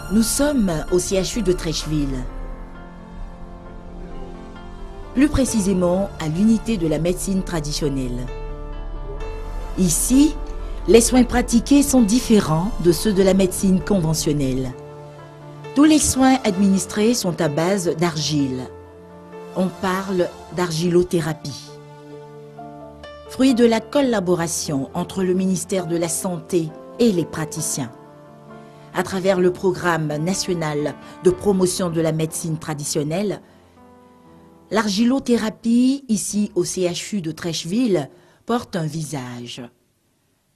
Nous sommes au CHU de Treichville. Plus précisément à l'unité de la médecine traditionnelle. Ici, les soins pratiqués sont différents de ceux de la médecine conventionnelle. Tous les soins administrés sont à base d'argile. On parle d'argilothérapie. Fruit de la collaboration entre le ministère de la Santé et les praticiens. À travers le programme national de promotion de la médecine traditionnelle, l'argilothérapie, ici au CHU de Treichville, porte un visage.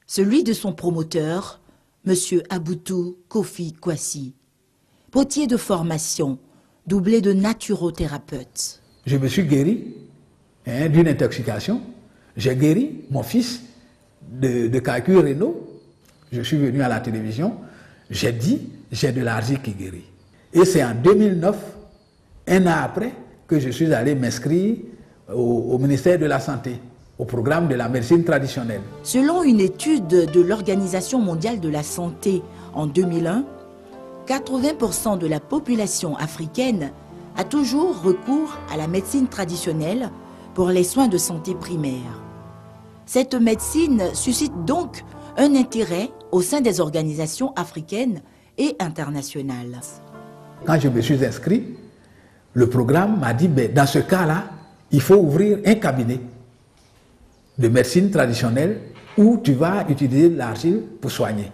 Celui de son promoteur, M. Aboutou Kofi Kwasi, potier de formation, doublé de naturothérapeute. Je me suis guéri d'une intoxication. J'ai guéri mon fils de calculs rénaux. Je suis venu à la télévision. J'ai dit, j'ai de l'argile qui guérit. Et c'est en 2009, un an après, que je suis allé m'inscrire au ministère de la Santé, au programme de la médecine traditionnelle. Selon une étude de l'Organisation mondiale de la santé en 2001, 80% de la population africaine a toujours recours à la médecine traditionnelle pour les soins de santé primaires. Cette médecine suscite donc un intérêt au sein des organisations africaines et internationales. Quand je me suis inscrit, le programme m'a dit, dans ce cas-là, il faut ouvrir un cabinet de médecine traditionnelle où tu vas utiliser l'argile pour soigner.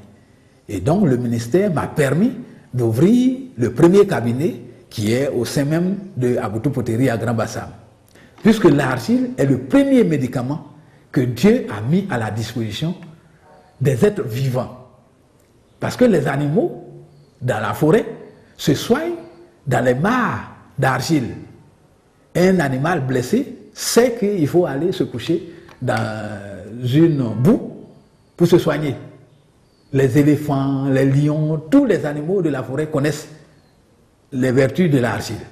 Et donc le ministère m'a permis d'ouvrir le premier cabinet qui est au sein même de Aboutou Poterie à Grand Bassam. Puisque l'argile est le premier médicament que Dieu a mis à la disposition des êtres vivants. Parce que les animaux, dans la forêt, se soignent dans les mares d'argile. Un animal blessé sait qu'il faut aller se coucher dans une boue pour se soigner. Les éléphants, les lions, tous les animaux de la forêt connaissent les vertus de l'argile.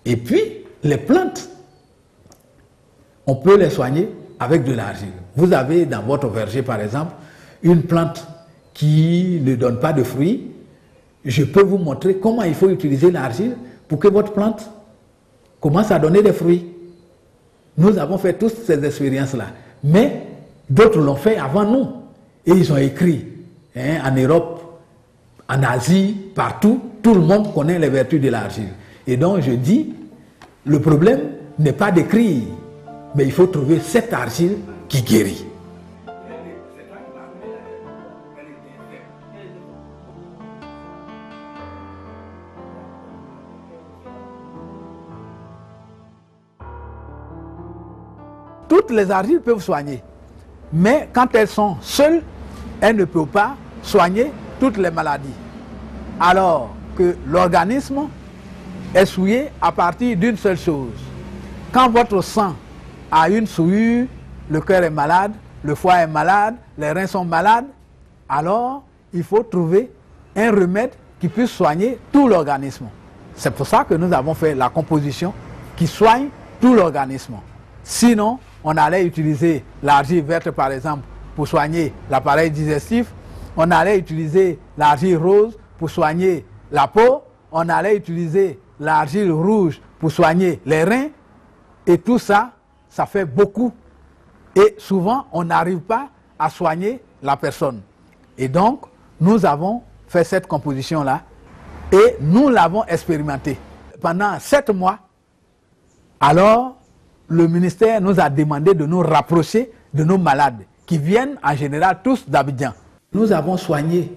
Et puis, les plantes, on peut les soigner avec de l'argile. Vous avez dans votre verger, par exemple, une plante qui ne donne pas de fruits. Je peux vous montrer comment il faut utiliser l'argile pour que votre plante commence à donner des fruits. Nous avons fait toutes ces expériences-là. Mais d'autres l'ont fait avant nous. Et ils ont écrit en Europe, en Asie, partout. Tout le monde connaît les vertus de l'argile. Et donc je dis, le problème n'est pas d'écrire, mais il faut trouver cette argile qui guérit. Toutes les argiles peuvent soigner, mais quand elles sont seules, elles ne peuvent pas soigner toutes les maladies. Alors que l'organisme est souillé à partir d'une seule chose. Quand votre sang a une souillure, le cœur est malade, le foie est malade, les reins sont malades, alors il faut trouver un remède qui puisse soigner tout l'organisme. C'est pour ça que nous avons fait la composition qui soigne tout l'organisme. Sinon, on allait utiliser l'argile verte, par exemple, pour soigner l'appareil digestif. On allait utiliser l'argile rose pour soigner la peau. On allait utiliser l'argile rouge pour soigner les reins. Et tout ça, ça fait beaucoup. Et souvent, on n'arrive pas à soigner la personne. Et donc, nous avons fait cette composition-là et nous l'avons expérimentée pendant 7 mois. Alors, le ministère nous a demandé de nous rapprocher de nos malades, qui viennent en général tous d'Abidjan. Nous avons soigné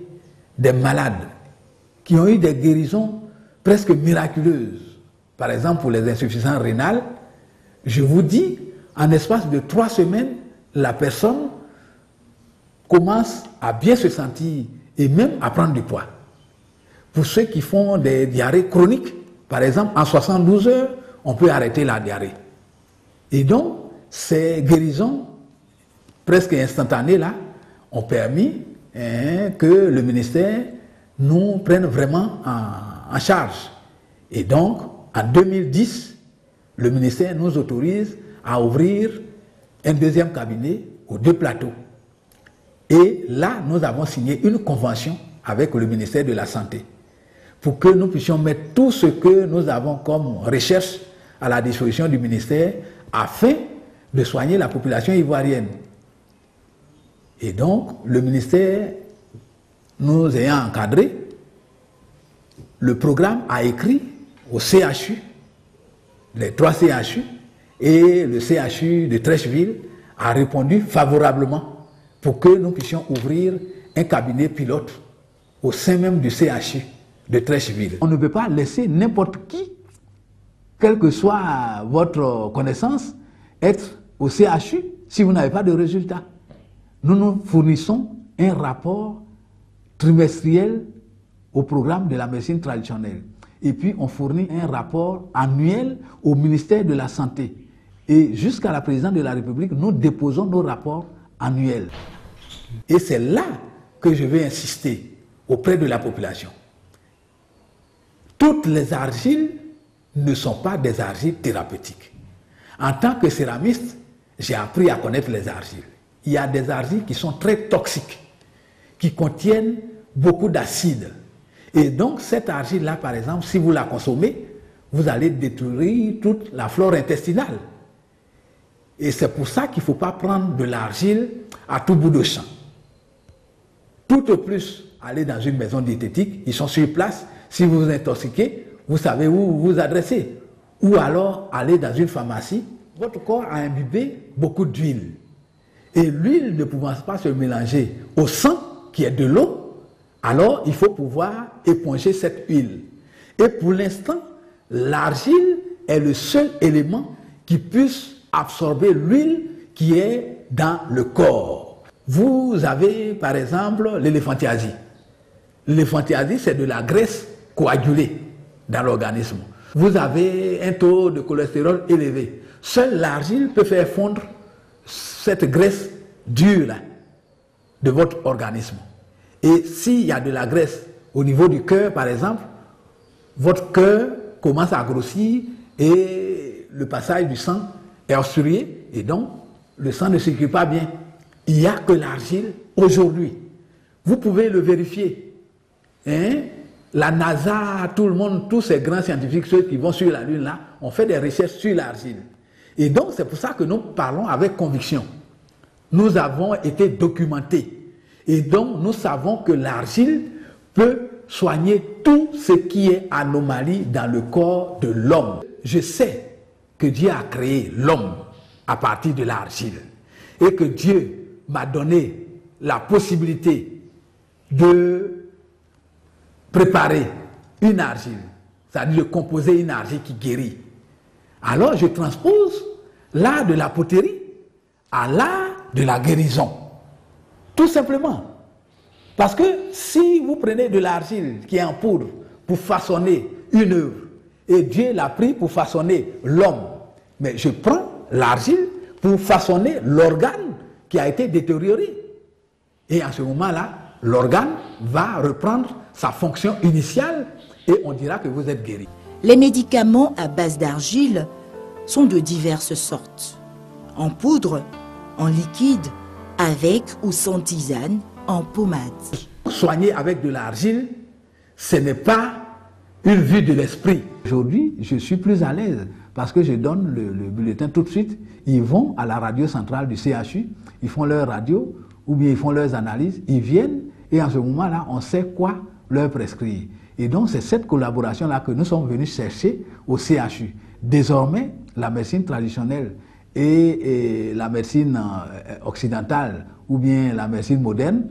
des malades qui ont eu des guérisons presque miraculeuses. Par exemple, pour les insuffisances rénales, je vous dis, en espace de 3 semaines, la personne commence à bien se sentir et même à prendre du poids. Pour ceux qui font des diarrhées chroniques, par exemple, en 72 heures, on peut arrêter la diarrhée. Et donc, ces guérisons presque instantanées-là ont permis que le ministère nous prenne vraiment en charge. Et donc, en 2010, le ministère nous autorise à ouvrir un deuxième cabinet aux 2 plateaux. Et là, nous avons signé une convention avec le ministère de la Santé. pour que nous puissions mettre tout ce que nous avons comme recherche à la disposition du ministère afin de soigner la population ivoirienne. Et donc, le ministère, nous ayant encadré, le programme a écrit au CHU, les 3 CHU, et le CHU de Treichville a répondu favorablement pour que nous puissions ouvrir un cabinet pilote au sein même du CHU de Treichville. On ne peut pas laisser n'importe qui, quelle que soit votre connaissance, être au CHU si vous n'avez pas de résultat. Nous nous fournissons un rapport trimestriel au programme de la médecine traditionnelle. Et puis on fournit un rapport annuel au ministère de la Santé. Et jusqu'à la présidence de la République, nous déposons nos rapports annuels. Et c'est là que je vais insister auprès de la population. Toutes les argiles ne sont pas des argiles thérapeutiques. En tant que céramiste, j'ai appris à connaître les argiles. Il y a des argiles qui sont très toxiques, qui contiennent beaucoup d'acide. Et donc cette argile-là, par exemple, si vous la consommez, vous allez détruire toute la flore intestinale. Et c'est pour ça qu'il ne faut pas prendre de l'argile à tout bout de champ. Tout au plus, aller dans une maison diététique, ils sont sur place. Si vous vous intoxiquez, vous savez où vous vous adressez. Ou alors, aller dans une pharmacie. Votre corps a imbibé beaucoup d'huile. Et l'huile ne pouvant pas se mélanger au sang, qui est de l'eau, alors il faut pouvoir éponger cette huile. Et pour l'instant, l'argile est le seul élément qui puisse absorber l'huile qui est dans le corps. Vous avez par exemple l'éléphantiasie. L'éléphantiasie, c'est de la graisse coagulée dans l'organisme. Vous avez un taux de cholestérol élevé. Seule l'argile peut faire fondre cette graisse dure là, de votre organisme. Et s'il y a de la graisse au niveau du cœur, par exemple, votre cœur commence à grossir et le passage du sang est obstrué et donc le sang ne circule pas bien. Il n'y a que l'argile aujourd'hui. Vous pouvez le vérifier. Hein? La NASA, tout le monde, tous ces grands scientifiques, ceux qui vont sur la Lune là, ont fait des recherches sur l'argile. Et donc c'est pour ça que nous parlons avec conviction. Nous avons été documentés. Et donc nous savons que l'argile peut soigner tout ce qui est anomalie dans le corps de l'homme. Je sais que Dieu a créé l'homme à partir de l'argile et que Dieu m'a donné la possibilité de préparer une argile, c'est-à-dire de composer une argile qui guérit. Alors je transpose l'art de la poterie à l'art de la guérison. Tout simplement. Parce que si vous prenez de l'argile qui est en poudre pour façonner une œuvre, et Dieu l'a pris pour façonner l'homme, mais je prends l'argile pour façonner l'organe qui a été détérioré. Et à ce moment-là, l'organe va reprendre sa fonction initiale et on dira que vous êtes guéri. Les médicaments à base d'argile sont de diverses sortes. En poudre, en liquide, avec ou sans tisane, en pommade. Soigner avec de l'argile, ce n'est pas une vue de l'esprit. Aujourd'hui, je suis plus à l'aise parce que je donne le bulletin tout de suite. Ils vont à la radio centrale du CHU, ils font leur radio ou bien ils font leurs analyses, ils viennent et en ce moment-là, on sait quoi leur prescrire. Et donc, c'est cette collaboration-là que nous sommes venus chercher au CHU. Désormais, la médecine traditionnelle et la médecine occidentale ou bien la médecine moderne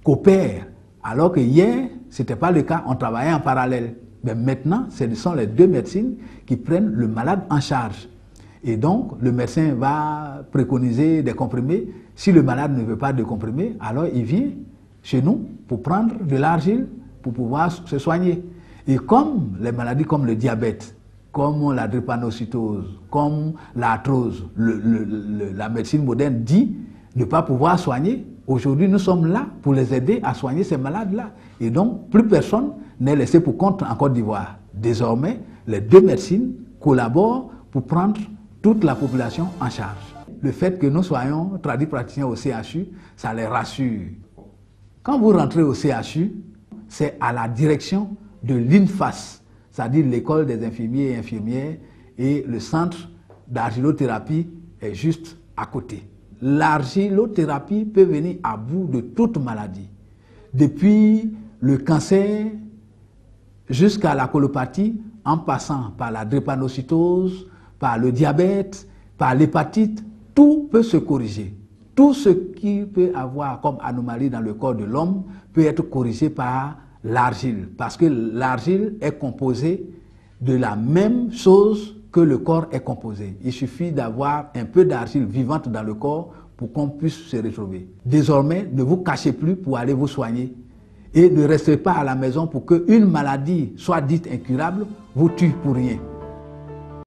coopèrent. Alors que hier, ce n'était pas le cas, on travaillait en parallèle. Mais maintenant, ce sont les deux médecines qui prennent le malade en charge. Et donc, le médecin va préconiser des comprimés. Si le malade ne veut pas de comprimés, alors il vient chez nous pour prendre de l'argile pour pouvoir se soigner. Et comme les maladies comme le diabète, comme la drépanocytose, comme l'arthrose, la médecine moderne dit ne pas pouvoir soigner, aujourd'hui nous sommes là pour les aider à soigner ces malades-là. Et donc, plus personne n'est laissé pour compte en Côte d'Ivoire. Désormais, les deux médecines collaborent pour prendre toute la population en charge. Le fait que nous soyons tradipraticiens au CHU, ça les rassure. Quand vous rentrez au CHU, c'est à la direction de l'INFAS, c'est-à-dire l'école des infirmiers et infirmières, et le centre d'argilothérapie est juste à côté. L'argilothérapie peut venir à bout de toute maladie, depuis le cancer jusqu'à la colopathie, en passant par la drépanocytose, par le diabète, par l'hépatite, tout peut se corriger. Tout ce qui peut avoir comme anomalie dans le corps de l'homme peut être corrigé par l'argile, parce que l'argile est composée de la même chose que le corps est composé. Il suffit d'avoir un peu d'argile vivante dans le corps pour qu'on puisse se retrouver. Désormais, ne vous cachez plus pour aller vous soigner et ne restez pas à la maison pour qu'une maladie soit dite incurable vous tue pour rien.